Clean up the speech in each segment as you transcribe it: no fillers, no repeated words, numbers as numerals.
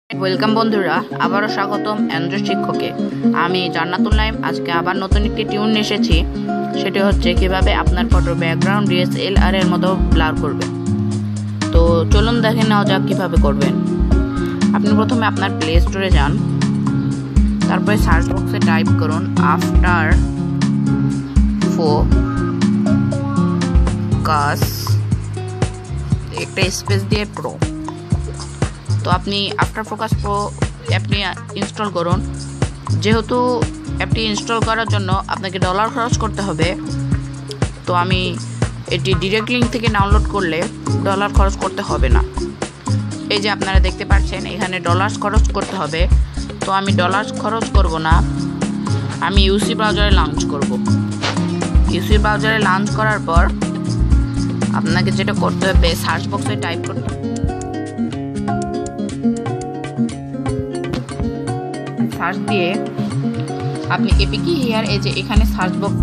Welcome বন্ধুরা, আবারও স্বাগতম অ্যান্ড্রয়েড শিক্ষকে। আমি জান্নাতুল নাইম। আজকে আবার নতুন একটি টিউন এসেছি। সেটি হচ্ছে কিভাবে আপনার ফটোর ব্যাকগ্রাউন্ড DSLR এর মতো ব্লার করবে। তো চলুন দেখে নেওয়া যাক কিভাবে করবেন। আপনি প্রথমে আপনার প্লে স্টোরে যান, তারপরে সার্চ বক্সে টাইপ করুন আফটার ফোকাস, একটা স্পেস দিয়ে প্রো। তো আপনি আফটার ফোকাস প্রো অ্যাপটি ইনস্টল করুন। যেহেতু অ্যাপটি ইনস্টল করার জন্য আপনাকে ডলার খরচ করতে হবে, তো আমি এটি ডিরেক্ট লিঙ্ক থেকে ডাউনলোড করলে ডলার খরচ করতে হবে না। এই যে আপনারা দেখতে পাচ্ছেন এখানে ডলার খরচ করতে হবে, তো আমি ডলার খরচ করব না, আমি ইউসি ব্রাউজারে লঞ্চ করব। ইউসি ব্রাউজারে লঞ্চ করার পর আপনাকে যেটা করতে হবে, সার্চ বক্সে টাইপ করতে হবে সার্চ দিয়ে আপনি এপিকে হিয়ার, এই যে এখানে সার্চ বক্স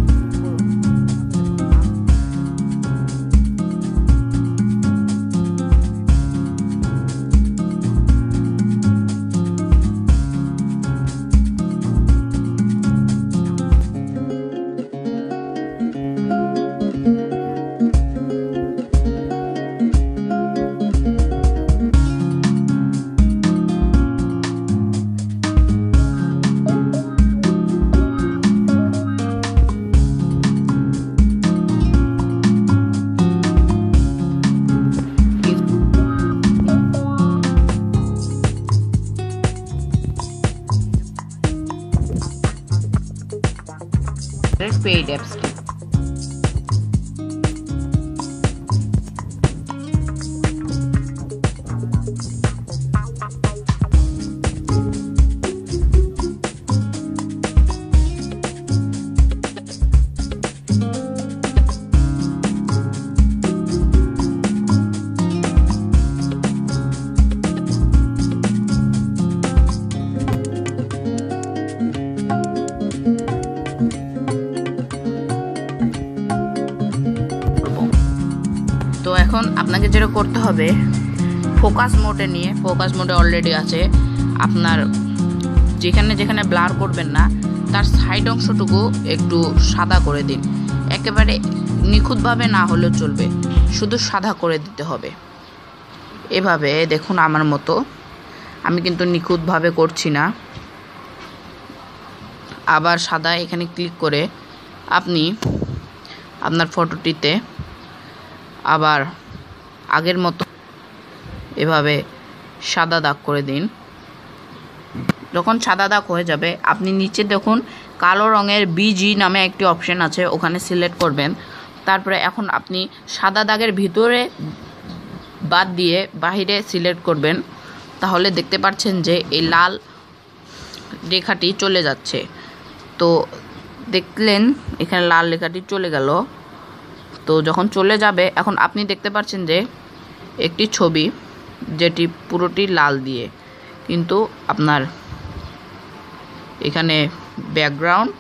পেইড অ্যাপসটি। তো এখন আপনাকে যেটা করতে হবে, ফোকাস মোডে নিয়ে, ফোকাস মোডে অলরেডি আছে, আপনার যেখানে যেখানে ব্লার করবেন না তার সাইড অংশটুকু একটু সাদা করে দিন। একেবারে নিখুঁতভাবে না হলেও চলবে, শুধু সাদা করে দিতে হবে। এভাবে দেখুন আমার মতো, আমি কিন্তু নিখুঁতভাবে করছি না। আবার সাদা এখানে ক্লিক করে আপনি আপনার ফটোটিতে আবার আগের মতো এভাবে সাদা দাগ করে দিন। যখন সাদা দাগ হয়ে যাবে, আপনি নিচে দেখুন কালো রঙের বিজি নামে একটি অপশন আছে, ওখানে সিলেক্ট করবেন। তারপরে এখন আপনি সাদা দাগের ভিতরে বাদ দিয়ে বাহিরে সিলেক্ট করবেন। তাহলে দেখতে পাচ্ছেন যে এই লাল রেখাটি চলে যাচ্ছে। তো দেখলেন এখানে লাল রেখাটি চলে গেল। তো যখন চলে যাবে, এখন আপনি দেখতে পাচ্ছেন যে একটি ছবি যেটি পুরোটি লাল দিয়ে, কিন্তু আপনার এখানে ব্যাকগ্রাউন্ড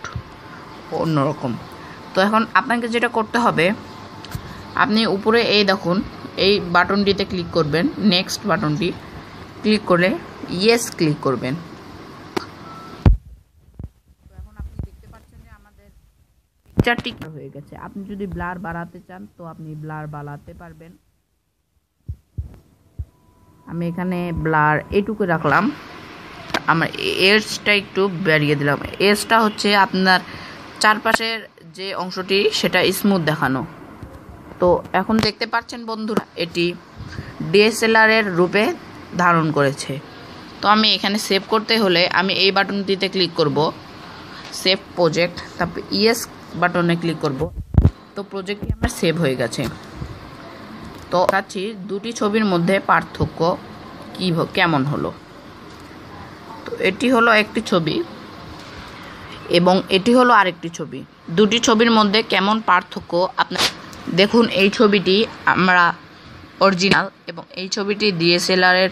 অন্যরকম। তো এখন আপনাকে যেটা করতে হবে, আপনি উপরে এই দেখুন এই বাটনটিতে ক্লিক করবেন, নেক্সট বাটনটি ক্লিক করে ইয়েস ক্লিক করবেন। তো এখন আপনি দেখতে পাচ্ছেন যে আমাদের পিকচারটি হয়ে গেছে। আপনি যদি ব্লার বাড়াতে চান তো আপনি ব্লার বাড়াতে পারবেন। আমি এখানে ব্লার এইটুকু রাখলাম, আমার এজটা একটু বাড়িয়ে দিলাম। এজটা হচ্ছে আপনার চারপাশের যে অংশটি সেটা স্মুথ দেখানো। তো এখন দেখতে পাচ্ছেন বন্ধুরা, এটি DSLR এর রূপে ধারণ করেছে। তো আমি এখানে সেভ করতে হলে আমি এই বাটনটিতে ক্লিক করব, সেভ প্রজেক্ট, তারপর ইয়েস বাটনে ক্লিক করব। তো প্রজেক্টটি আমার সেভ হয়ে গেছে। তো দেখাচ্ছি দুটি ছবির মধ্যে পার্থক্য কেমন হলো। তো এটি হলো একটি ছবি এবং এটি হলো আরেকটি ছবি। দুটি ছবির মধ্যে কেমন পার্থক্য আপনার দেখুন। এই ছবিটি আমরা অরিজিনাল এবং এই ছবিটি DSLR এর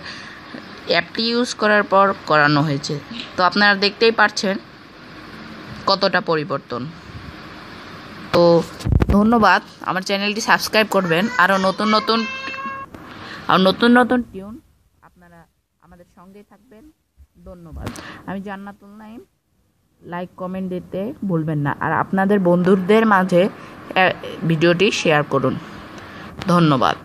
অ্যাপটি ইউজ করার পর করানো হয়েছে। তো আপনারা দেখতেই পাচ্ছেন কতটা পরিবর্তন। তো ধন্যবাদ, আমার চ্যানেলটি সাবস্ক্রাইব করবেন। আরও নতুন নতুন টিউন আপনারা আমাদের সঙ্গে থাকবেন। ধন্যবাদ। আমি জান্নাতুল নাইম। লাইক কমেন্ট দিতে ভুলবেন না, আর আপনাদের বন্ধুদের মাঝে ভিডিওটি শেয়ার করুন। ধন্যবাদ।